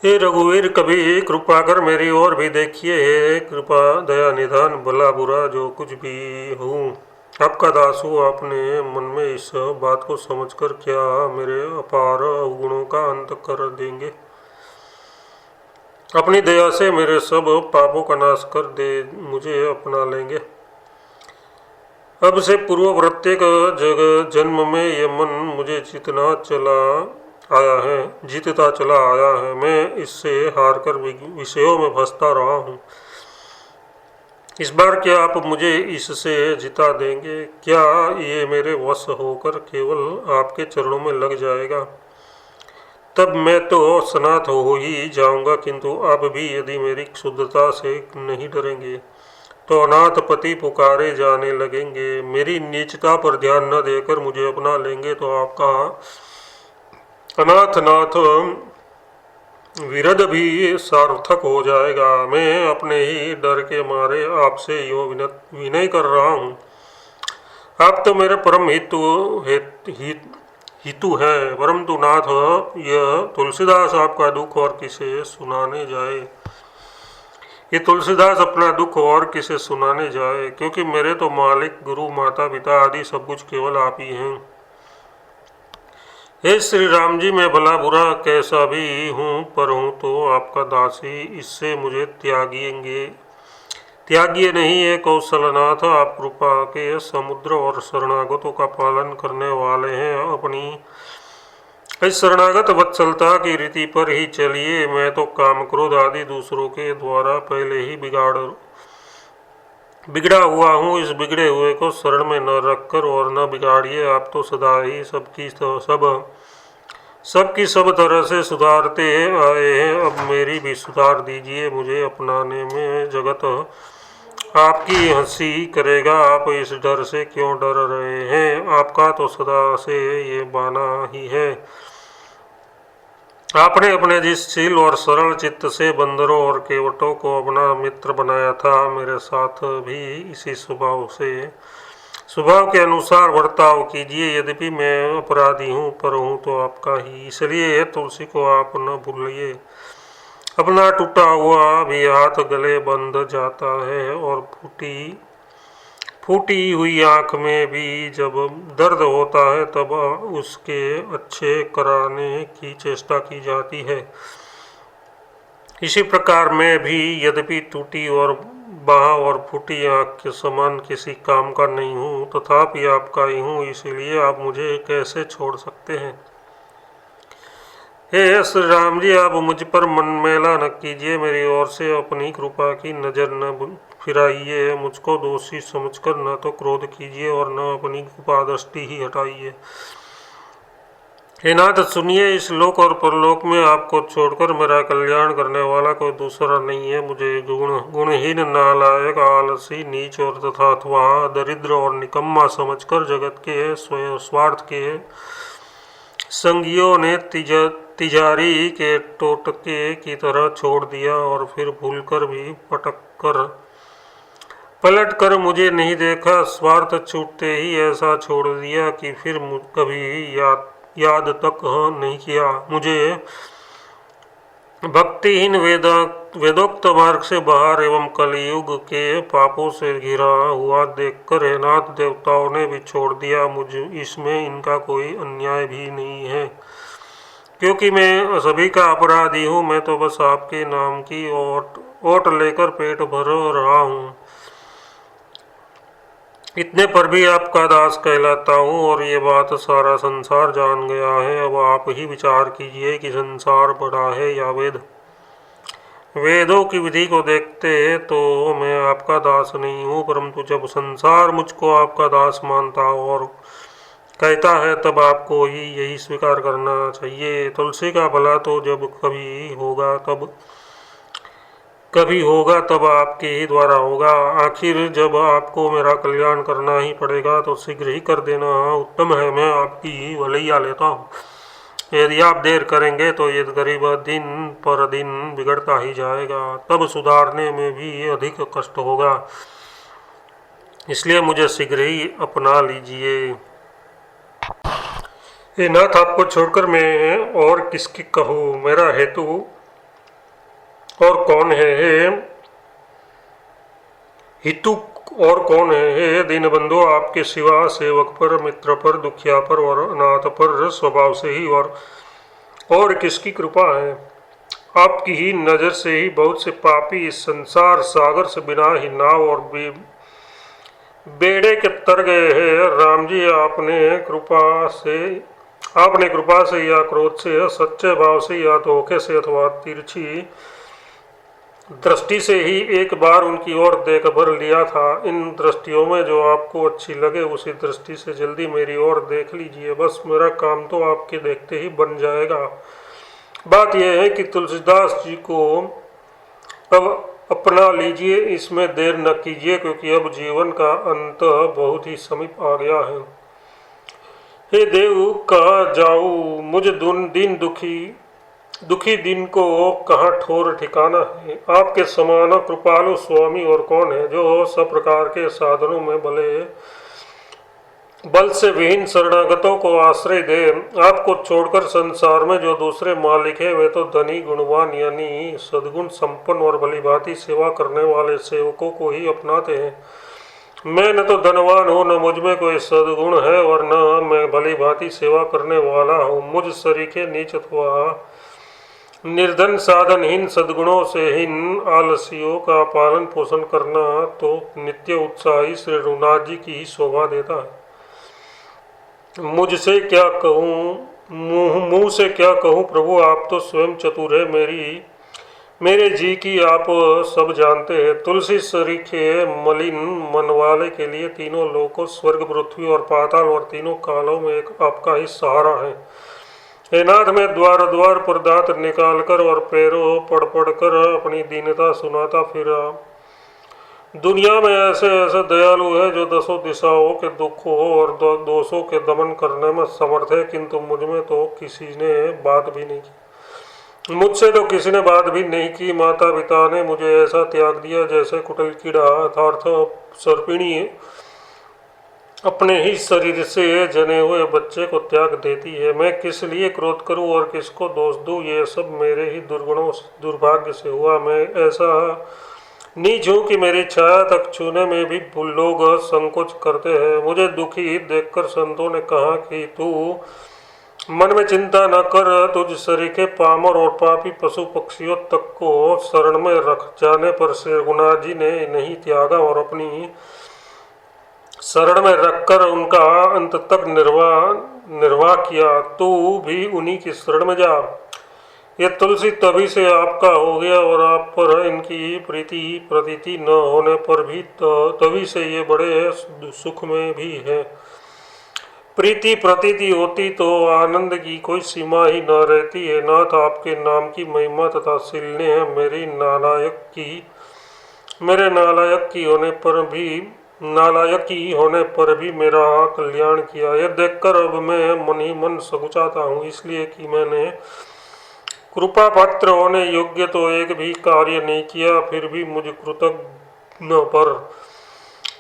हे रघुवीर, कभी कृपा कर मेरी ओर भी देखिए। हे कृपा दया निधान, भला बुरा जो कुछ भी हूँ आपका दास हूँ। आपने मन में इस बात को समझकर क्या मेरे अपार अवगुणों का अंत कर देंगे। अपनी दया से मेरे सब पापों का नाश कर दे मुझे अपना लेंगे। अब से पूर्व प्रत्येक जन्म में ये मन मुझे जीतता चला आया है। मैं इससे हारकर विषयों में फंसता रहा हूँ। इस बार क्या आप मुझे इससे जिता देंगे? क्या ये मेरे वश होकर केवल आपके चरणों में लग जाएगा? तब मैं तो सनाथ हो ही जाऊंगा, किंतु आप भी यदि मेरी शुद्धता से नहीं डरेंगे तो अनाथ पति पुकारे जाने लगेंगे। मेरी नीचता पर ध्यान न देकर मुझे अपना लेंगे तो आपका अनाथनाथ विरध भी सार्थक हो जाएगा। मैं अपने ही डर के मारे आपसे यो विनय कर रहा हूँ। आप तो मेरे परम हितु है, परंतु नाथ यह तुलसीदास आपका दुख और किसे सुनाने जाए। ये तुलसीदास अपना दुख और किसे सुनाने जाए, क्योंकि मेरे तो मालिक, गुरु, माता पिता आदि सब कुछ केवल आप ही हैं। हे श्री राम जी, मैं भला बुरा कैसा भी हूँ, पर हूँ तो आपका दासी। इससे मुझे त्यागिए नहीं। है कौशलनाथ, आप कृपा के समुद्र और शरणागतों का पालन करने वाले हैं। अपनी इस शरणागत वत्सलता की रीति पर ही चलिए। मैं तो काम क्रोध आदि दूसरों के द्वारा पहले ही बिगड़ा हुआ हूँ। इस बिगड़े हुए को शरण में न रखकर और न बिगाड़िए। आप तो सदा ही सबकी सब तरह से सुधारते आए हैं। अब मेरी भी सुधार दीजिए। मुझे अपनाने में जगत आपकी हंसी करेगा। आप इस डर से क्यों डर रहे हैं? आपका तो सदा से ये बाना ही है। आपने अपने जिस शील और सरल चित्त से बंदरों और केवटों को अपना मित्र बनाया था, मेरे साथ भी इसी स्वभाव के अनुसार बर्ताव कीजिए। यद्यपि मैं अपराधी हूँ, पर हूँ तो आपका ही, इसलिए तुलसी को आप न भूलिए। अपना टूटा हुआ भी हाथ गले बंध जाता है और फूटी हुई आँख में भी जब दर्द होता है तब उसके अच्छे कराने की चेष्टा की जाती है। इसी प्रकार मैं भी यद्यपि टूटी और बाह और फूटी आँख के समान किसी काम का नहीं हूँ, तथापि आपका ही हूँ। इसलिए आप मुझे कैसे छोड़ सकते हैं? हे श्री राम जी, आप मुझ पर मन मैला न कीजिए। मेरी ओर से अपनी कृपा की नज़र न फिराइए। मुझको दोषी समझकर न तो क्रोध कीजिए और न अपनी कृपा दृष्टि ही हटाइए। हे नाथ, सुनिए, इस लोक और परलोक में आपको छोड़कर मेरा कल्याण करने वाला कोई दूसरा नहीं है। मुझे गुणहीन, नालायक, आलसी, नीच और तथा अथवा दरिद्र और निकम्मा समझकर जगत के स्वार्थ के संगियों ने तिजारी के टोटके की तरह छोड़ दिया और फिर भूलकर भी पलट कर मुझे नहीं देखा। स्वार्थ छूटते ही ऐसा छोड़ दिया कि फिर कभी याद तक नहीं किया। मुझे भक्तिहीन, वेदोक्त मार्ग से बाहर एवं कलयुग के पापों से घिरा हुआ देखकर हे नाथ, देवताओं ने भी छोड़ दिया। इसमें इनका कोई अन्याय भी नहीं है, क्योंकि मैं सभी का अपराधी हूँ। मैं तो बस आपके नाम की ओट लेकर पेट भर रहा हूँ। इतने पर भी आपका दास कहलाता हूँ और ये बात सारा संसार जान गया है। अब आप ही विचार कीजिए कि संसार बड़ा है या वेदों की विधि को देखते तो मैं आपका दास नहीं हूँ, परंतु जब संसार मुझको आपका दास मानता और कहता है तब आपको ही यही स्वीकार करना चाहिए। तुलसी का भला तो जब कभी होगा तब आपके ही द्वारा होगा। आखिर जब आपको मेरा कल्याण करना ही पड़ेगा तो शीघ्र ही कर देना उत्तम है। मैं आपकी ही भलैया लेता हूँ। यदि आप देर करेंगे तो ये गरीब दिन पर दिन बिगड़ता ही जाएगा, तब सुधारने में भी अधिक कष्ट होगा। इसलिए मुझे शीघ्र ही अपना लीजिए। हे नाथ, आपको छोड़कर मैं और किसकी कहूँ? मेरा हेतु और कौन है हे हितु, और कौन है हे दीनबंधु आपके सिवा सेवक पर, मित्र पर, दुखिया पर और अनाथ पर स्वभाव से ही और किसकी कृपा है। आपकी ही नज़र से ही बहुत से पापी इस संसार सागर से बिना ही नाव और बेड़े के तर गए हैं। राम जी आपने कृपा से या क्रोध से, सच्चे भाव से या धोखे से अथवा तिरछी दृष्टि से ही एक बार उनकी ओर देख भर लिया था। इन दृष्टियों में जो आपको अच्छी लगे उसी दृष्टि से जल्दी मेरी ओर देख लीजिए, बस मेरा काम तो आपके देखते ही बन जाएगा। बात यह है कि तुलसीदास जी को अब अपना लीजिए, इसमें देर न कीजिए, क्योंकि अब जीवन का अंत बहुत ही समीप आ गया है। हे देव, कहाँ जाऊँ, मुझे दिन दुखी दिन को कहाँ ठोर ठिकाना है। आपके समान कृपालु स्वामी और कौन है, जो सब प्रकार के साधनों में बल से विहीन शरणागतों को आश्रय दे। आपको छोड़कर संसार में जो दूसरे मालिक है वे तो धनी गुणवान यानी सद्गुण संपन्न और भलीभांति सेवा करने वाले सेवकों को ही अपनाते हैं। मैं न तो धनवान हूँ, न मुझ में कोई सद्गुण है और न मैं भलीभांति सेवा करने वाला हूँ। मुझ सरीखे नीच अथवा निर्धन साधनहीन सद्गुणों से हीन आलसियों का पालन पोषण करना तो नित्य उत्साही श्री रघुनाथ जी की ही शोभा देता है। मुझसे क्या कहूँ, मुँह से क्या कहूँ प्रभु, आप तो स्वयं चतुर है। मेरे जी की आप सब जानते हैं। तुलसी सरीखे मलिन मन वाले के लिए तीनों लोकों स्वर्ग, पृथ्वी और पाताल और तीनों कालों में एक आपका ही सहारा है। हे नाथ, मैं द्वार द्वार पर दांत निकाल कर और पैरों पड़ कर अपनी दीनता सुनाता फिरा। दुनिया में ऐसे दयालु है जो दसों दिशाओं के दुखों और दोषों के दमन करने में समर्थ है, किंतु मुझ में तो किसी ने बात भी नहीं की। मुझसे तो किसी ने बात भी नहीं की। माता पिता ने मुझे ऐसा त्याग दिया जैसे कुटिल कीड़ा अर्थात सर्पिणी अपने ही शरीर से जने हुए बच्चे को त्याग देती है। मैं किस लिए क्रोध करूं और किसको दोष दूं, ये सब मेरे ही दुर्भाग्य से हुआ। मैं ऐसा नीच हूं कि मेरी छाया तक छूने में भी लोग संकोच करते हैं। मुझे दुखी देखकर संतों ने कहा कि तू मन में चिंता न कर, तुझ सरीखे पामर और पापी पशु पक्षियों तक को शरण में रख जाने पर श्री रघुनाथ जी ने नहीं त्यागा और अपनी शरण में रखकर उनका अंत तक निर्वाह किया। तू भी उन्हीं की शरण में जा। ये तुलसी तभी से आपका हो गया और आप पर इनकी प्रतीति न होने पर भी तभी से ये बड़े सुख में भी है। प्रीति प्रतीति होती तो आनंद की कोई सीमा ही न रहती है। नाथ, आपके नाम की महिमा तथा सिलने है मेरे नालायक की होने पर भी मेरा कल्याण किया। यह देखकर अब मैं मन ही मन सकुचाता हूँ, इसलिए कि मैंने कृपा पात्र होने योग्य तो एक भी कार्य नहीं किया, फिर भी मुझ कृतज्ञ पर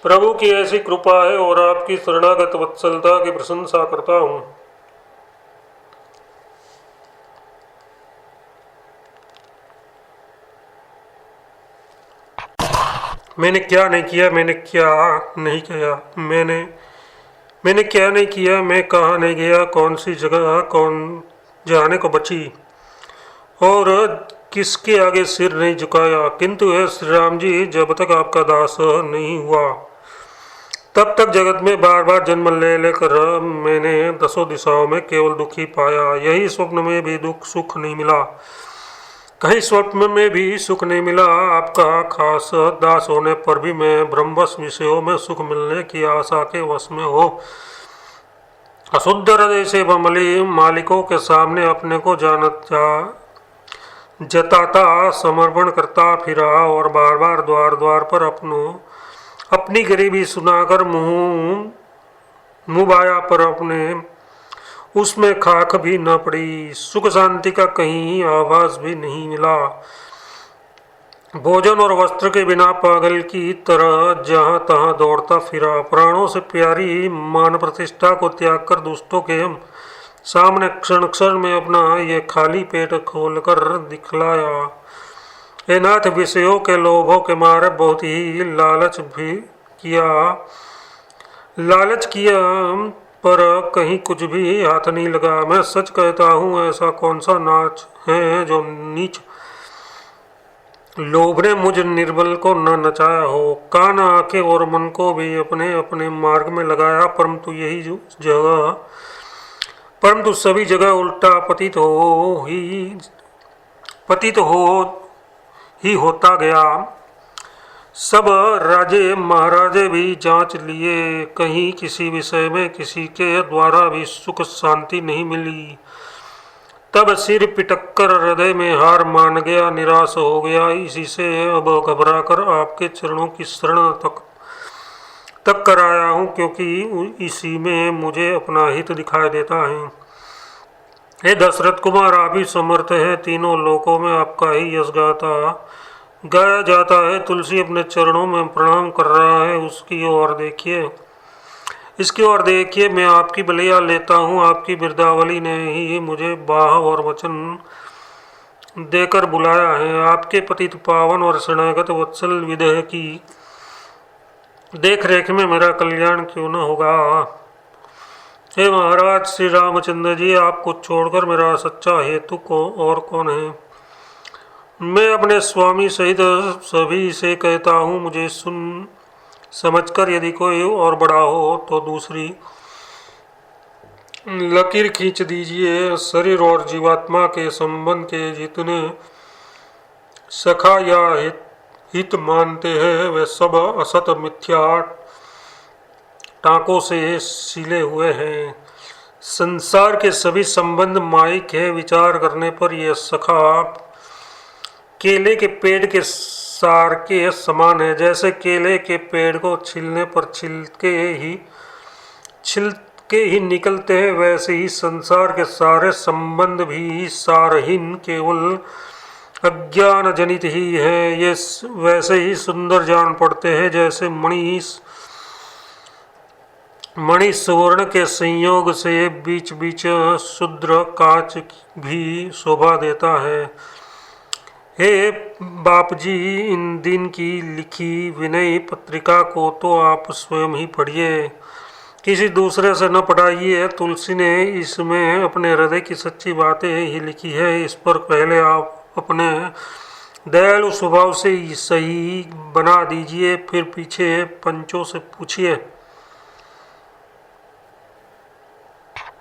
प्रभु की ऐसी कृपा है और आपकी शरणागत वत्सलता की प्रशंसा करता हूँ। मैंने क्या नहीं किया, मैंने क्या नहीं किया, मैंने क्या नहीं किया, मैं कहाँ नहीं गया, कौन सी जगह कौन जाने को बची और किसके आगे सिर नहीं झुकाया। किंतु है श्री राम जी, जब तक आपका दास नहीं हुआ तब तक जगत में बार बार जन्म ले लेकर मैंने दसों दिशाओं में केवल दुखी पाया। यही स्वप्न में भी सुख नहीं मिला, कहीं स्वप्न में भी सुख नहीं मिला। आपका खास दास होने पर भी मैं ब्रह्मवश विषयों में सुख मिलने की आशा के वश में हो अशुद्ध हृदय से बमली मालिकों के सामने अपने को जताता समर्पण करता फिरा और बार बार द्वार द्वार पर अपनी गरीबी सुनाकर मुँह बाया पर अपने उसमें खाक भी न पड़ी। सुख शांति का कहीं आभास भी नहीं मिला। भोजन और वस्त्र के बिना पागल की तरह जहाँ तहाँ दौड़ता फिरा। प्राणों से प्यारी मान प्रतिष्ठा को त्याग कर दुष्टों के सामने क्षण क्षण में अपना ये खाली पेट खोलकर दिखलाया। हे नाथ, विषयों के लोभों के मारे बहुत ही लालच किया पर कहीं कुछ भी हाथ नहीं लगा। मैं सच कहता हूँ, ऐसा कौन सा नाच है जो नीच लोभ ने मुझ निर्बल को न नचाया हो। कान, आंखें और मन को भी अपने अपने मार्ग में लगाया, परंतु सभी जगह उल्टा पतित ही होता गया। सब राजे महाराजे भी जांच लिए, कहीं किसी विषय में किसी के द्वारा भी सुख शांति नहीं मिली। तब सिर पिटक्कर हृदय में हार मान गया, निराश हो गया। इसी से अब घबराकर आपके चरणों की शरण तक कर आया हूँ, क्योंकि इसी में मुझे अपना हित दिखाई देता है। हे दशरथ कुमार, आप ही समर्थ हैं, तीनों लोकों में आपका ही यश गाया जाता है। तुलसी अपने चरणों में प्रणाम कर रहा है, इसकी ओर देखिए, मैं आपकी बलिया लेता हूँ। आपकी बिरदावली ने ही मुझे बाह और वचन देकर बुलाया है। आपके पतित पावन और शरणागत वत्सल विदेह की देख रेख में मेरा कल्याण क्यों न होगा। हे महाराज श्री रामचंद्र जी, आपको छोड़कर मेरा सच्चा हेतु और कौन है। मैं अपने स्वामी सहित सभी से कहता हूँ, मुझे सुन समझकर यदि कोई और बड़ा हो तो दूसरी लकीर खींच दीजिए। शरीर और जीवात्मा के संबंध के जितने सखा या हित मानते हैं, वे सब असत मिथ्या टाँकों से सिले हुए हैं। संसार के सभी संबंध माइक है। विचार करने पर यह सखा केले के पेड़ के सार के समान है। जैसे केले के पेड़ को छीलने पर छिलके ही निकलते हैं, वैसे ही संसार के सारे संबंध भी सारहीन, केवल अज्ञान जनित ही है। ये वैसे ही सुंदर जान पड़ते हैं जैसे मणि सुवर्ण के संयोग से बीच बीच शुद्र कांच भी शोभा देता है। हे बाप जी, इन दिन की लिखी विनय पत्रिका को तो आप स्वयं ही पढ़िए, किसी दूसरे से न पढ़ाइए। तुलसी ने इसमें अपने हृदय की सच्ची बातें ही लिखी है। इस पर पहले आप अपने दयालु स्वभाव से सही बना दीजिए, फिर पीछे पंचों से पूछिए।